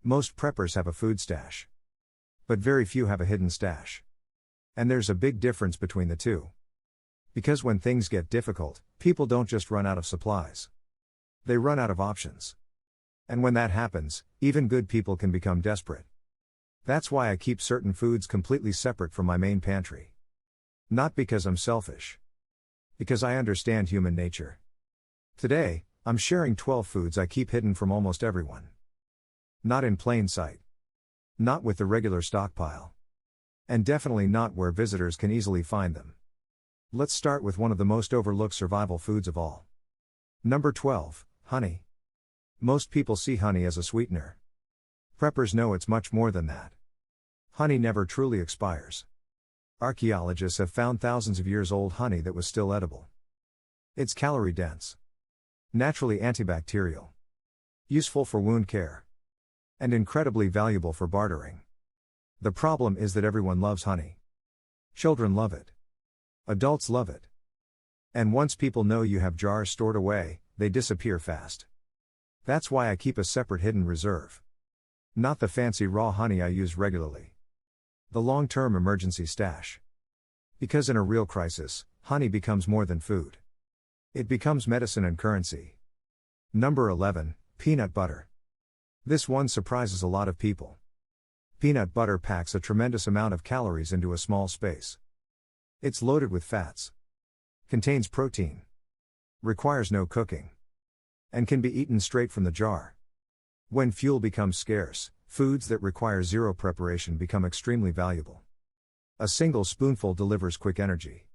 Most preppers have a food stash. But very few have a hidden stash. And there's a big difference between the two. Because when things get difficult, people don't just run out of supplies. They run out of options. And when that happens, even good people can become desperate. That's why I keep certain foods completely separate from my main pantry. Not because I'm selfish. Because I understand human nature. Today, I'm sharing 12 foods I keep hidden from almost everyone. Not in plain sight. Not with the regular stockpile. And definitely not where visitors can easily find them. Let's start with one of the most overlooked survival foods of all. Number 12, honey. Most people see honey as a sweetener. Preppers know it's much more than that. Honey never truly expires. Archaeologists have found thousands of years old honey that was still edible. It's calorie dense. Naturally antibacterial. Useful for wound care. And incredibly valuable for bartering. The problem is that everyone loves honey. Children love it. Adults love it. And once people know you have jars stored away, they disappear fast. That's why I keep a separate hidden reserve. Not the fancy raw honey I use regularly. The long-term emergency stash. Because in a real crisis, honey becomes more than food. It becomes medicine and currency. Number 11, peanut butter. This one surprises a lot of people. Peanut butter packs a tremendous amount of calories into a small space. It's loaded with fats. Contains protein. Requires no cooking. And can be eaten straight from the jar. When fuel becomes scarce, foods that require zero preparation become extremely valuable. A single spoonful delivers quick energy.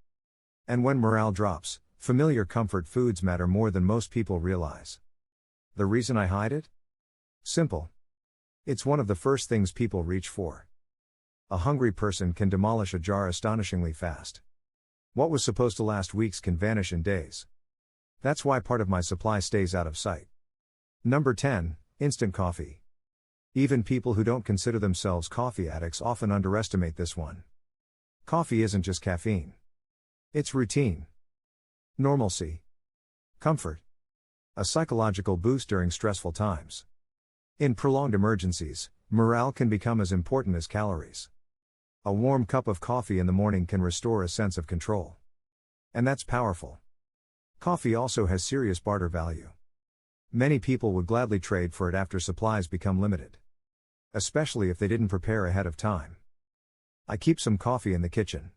And when morale drops, familiar comfort foods matter more than most people realize. The reason I hide it? Simple. It's one of the first things people reach for. A hungry person can demolish a jar astonishingly fast. What was supposed to last weeks can vanish in days. That's why part of my supply stays out of sight. Number 10, instant coffee. Even people who don't consider themselves coffee addicts often underestimate this one. Coffee isn't just caffeine. It's routine. Normalcy. Comfort. A psychological boost during stressful times. In prolonged emergencies, morale can become as important as calories. A warm cup of coffee in the morning can restore a sense of control. And that's powerful. Coffee also has serious barter value. Many people would gladly trade for it after supplies become limited. Especially if they didn't prepare ahead of time. I keep some coffee in the kitchen.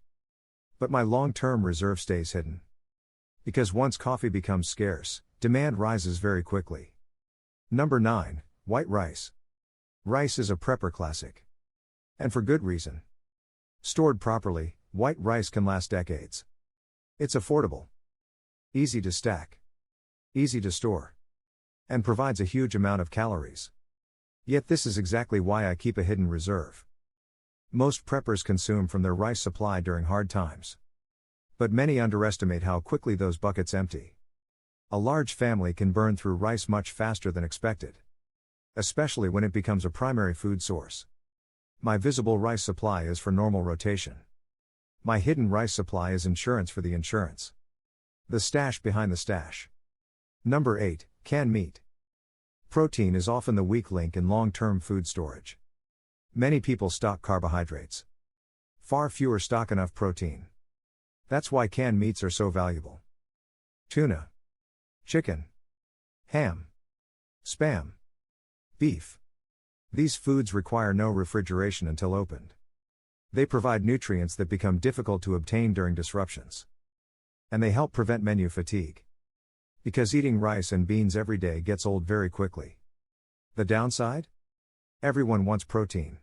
But my long-term reserve stays hidden. Because once coffee becomes scarce, demand rises very quickly. Number 9, white rice. Rice is a prepper classic. And for good reason. Stored properly, white rice can last decades. It's affordable. Easy to stack. Easy to store. And provides a huge amount of calories. Yet this is exactly why I keep a hidden reserve. Most preppers consume from their rice supply during hard times. But many underestimate how quickly those buckets empty. A large family can burn through rice much faster than expected. Especially when it becomes a primary food source. My visible rice supply is for normal rotation. My hidden rice supply is insurance for the insurance. The stash behind the stash. Number 8, canned meat. Protein is often the weak link in long-term food storage. Many people stock carbohydrates. Far fewer stock enough protein. That's why canned meats are so valuable. Tuna. Chicken. Ham. Spam. Beef. These foods require no refrigeration until opened. They provide nutrients that become difficult to obtain during disruptions. And they help prevent menu fatigue. Because eating rice and beans every day gets old very quickly. The downside? Everyone wants protein.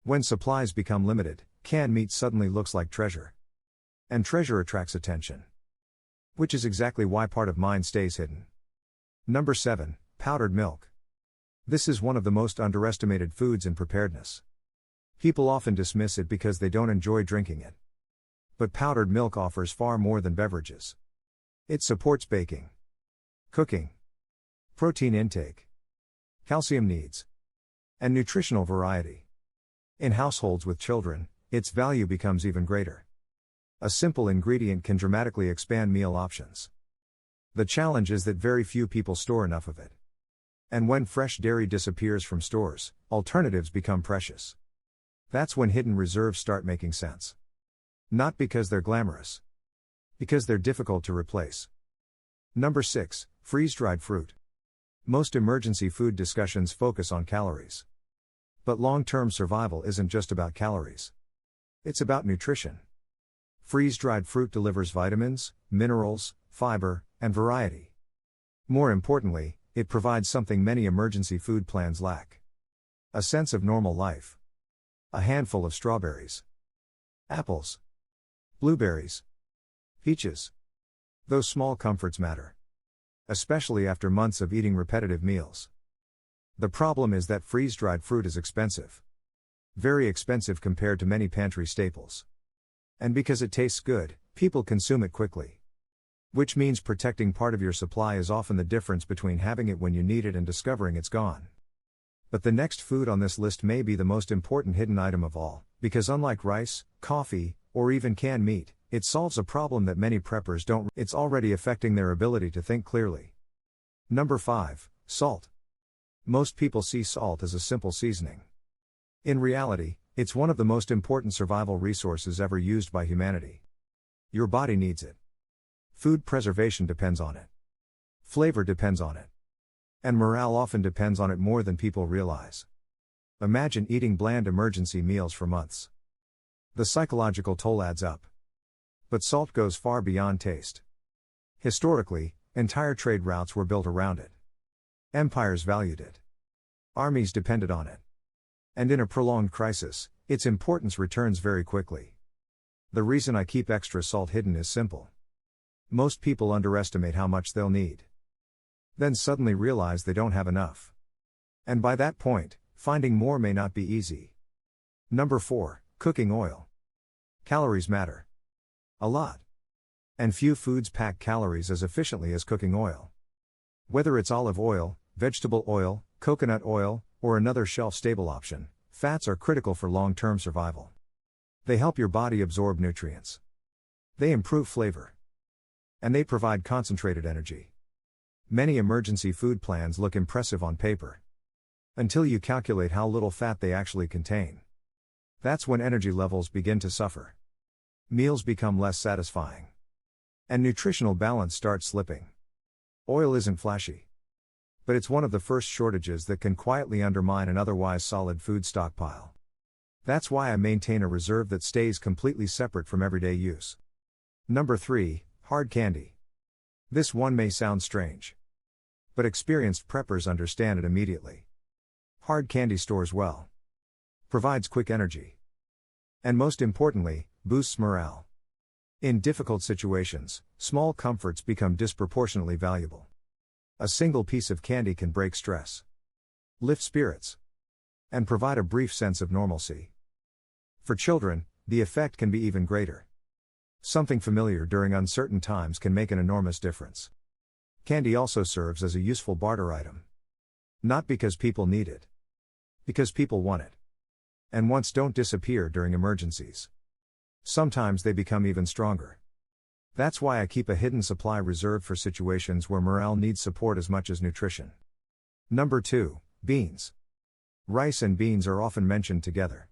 When supplies become limited, canned meat suddenly looks like treasure. And treasure attracts attention. Which is exactly why part of mine stays hidden. Number 7, powdered milk. This is one of the most underestimated foods in preparedness. People often dismiss it because they don't enjoy drinking it. But powdered milk offers far more than beverages. It supports baking, cooking, protein intake, calcium needs, and nutritional variety. In households with children, its value becomes even greater. A simple ingredient can dramatically expand meal options. The challenge is that very few people store enough of it. And when fresh dairy disappears from stores, alternatives become precious. That's when hidden reserves start making sense. Not because they're glamorous. Because they're difficult to replace. Number 6, freeze-dried fruit. Most emergency food discussions focus on calories. But long-term survival isn't just about calories. It's about nutrition. Freeze-dried fruit delivers vitamins, minerals, fiber, and variety. More importantly, it provides something many emergency food plans lack. A sense of normal life. A handful of strawberries. Apples. Blueberries. Peaches. Those small comforts matter. Especially after months of eating repetitive meals. The problem is that freeze-dried fruit is expensive. Very expensive compared to many pantry staples. And because it tastes good, people consume it quickly. Which means protecting part of your supply is often the difference between having it when you need it and discovering it's gone. But the next food on this list may be the most important hidden item of all, because unlike rice, coffee, or even canned meat, it solves a problem that many preppers don't. It's already affecting their ability to think clearly. Number 5, salt. Most people see salt as a simple seasoning. In reality, it's one of the most important survival resources ever used by humanity. Your body needs it. Food preservation depends on it. Flavor depends on it. And morale often depends on it more than people realize. Imagine eating bland emergency meals for months. The psychological toll adds up. But salt goes far beyond taste. Historically, entire trade routes were built around it. Empires valued it. Armies depended on it. And in a prolonged crisis, its importance returns very quickly. The reason I keep extra salt hidden is simple. Most people underestimate how much they'll need. Then suddenly realize they don't have enough. And by that point, finding more may not be easy. Number 4, cooking oil. Calories matter. A lot. And few foods pack calories as efficiently as cooking oil. Whether it's olive oil, vegetable oil, coconut oil, or another shelf-stable option, fats are critical for long-term survival. They help your body absorb nutrients. They improve flavor. And they provide concentrated energy. Many emergency food plans look impressive on paper. Until you calculate how little fat they actually contain. That's when energy levels begin to suffer. Meals become less satisfying. And nutritional balance starts slipping. Oil isn't flashy. But it's one of the first shortages that can quietly undermine an otherwise solid food stockpile. That's why I maintain a reserve that stays completely separate from everyday use. Number 3, hard candy. This one may sound strange. But experienced preppers understand it immediately. Hard candy stores well. Provides quick energy. And most importantly, boosts morale. In difficult situations, small comforts become disproportionately valuable. A single piece of candy can break stress, lift spirits, and provide a brief sense of normalcy. For children, the effect can be even greater. Something familiar during uncertain times can make an enormous difference. Candy also serves as a useful barter item. Not because people need it. Because people want it. And wants don't disappear during emergencies. Sometimes they become even stronger. That's why I keep a hidden supply reserved for situations where morale needs support as much as nutrition. Number 2, beans. Rice and beans are often mentioned together.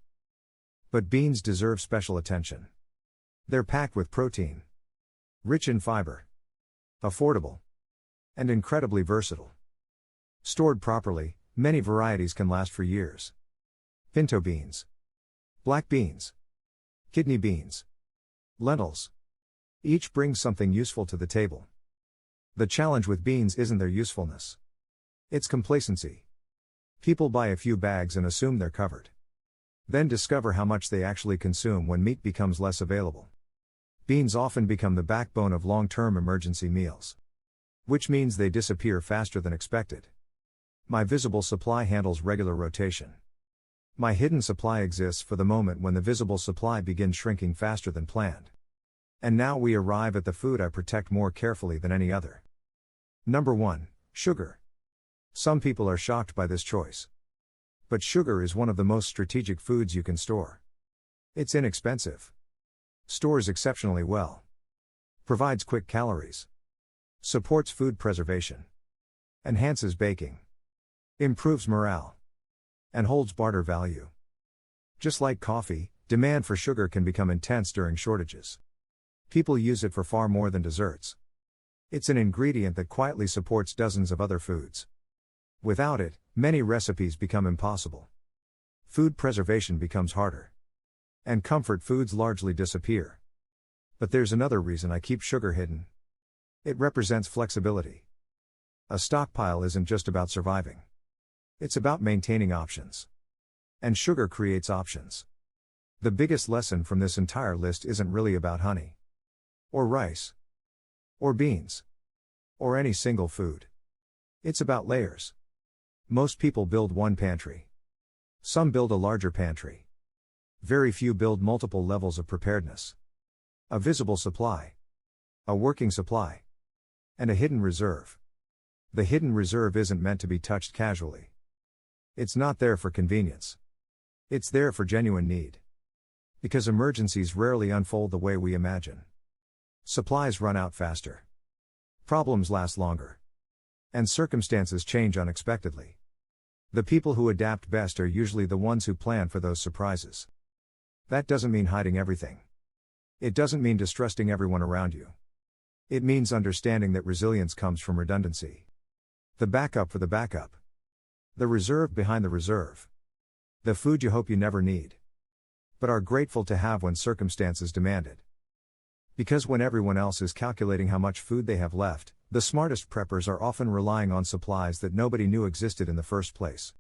But beans deserve special attention. They're packed with protein. Rich in fiber. Affordable. And incredibly versatile. Stored properly, many varieties can last for years. Pinto beans. Black beans. Kidney beans. Lentils. Each brings something useful to the table. The challenge with beans isn't their usefulness. It's complacency. People buy a few bags and assume they're covered. Then discover how much they actually consume when meat becomes less available. Beans often become the backbone of long-term emergency meals. Which means they disappear faster than expected. My visible supply handles regular rotation. My hidden supply exists for the moment when the visible supply begins shrinking faster than planned. And now we arrive at the food I protect more carefully than any other. Number 1, sugar. Some people are shocked by this choice. But sugar is one of the most strategic foods you can store. It's inexpensive. Stores exceptionally well. Provides quick calories. Supports food preservation. Enhances baking. improves morale, and holds barter value. Just like coffee, demand for sugar can become intense during shortages. People use it for far more than desserts. It's an ingredient that quietly supports dozens of other foods. Without it, many recipes become impossible. Food preservation becomes harder. And comfort foods largely disappear. But there's another reason I keep sugar hidden. It represents flexibility. A stockpile isn't just about surviving. It's about maintaining options. And sugar creates options. The biggest lesson from this entire list isn't really about honey, or rice, or beans, or any single food. It's about layers. Most people build one pantry. Some build a larger pantry. Very few build multiple levels of preparedness. A visible supply, a working supply, and a hidden reserve. The hidden reserve isn't meant to be touched casually. It's not there for convenience. It's there for genuine need. Because emergencies rarely unfold the way we imagine. Supplies run out faster. Problems last longer. And circumstances change unexpectedly. The people who adapt best are usually the ones who plan for those surprises. That doesn't mean hiding everything. It doesn't mean distrusting everyone around you. It means understanding that resilience comes from redundancy. The backup for the backup. The reserve behind the reserve. The food you hope you never need, but are grateful to have when circumstances demand it. Because when everyone else is calculating how much food they have left, the smartest preppers are often relying on supplies that nobody knew existed in the first place.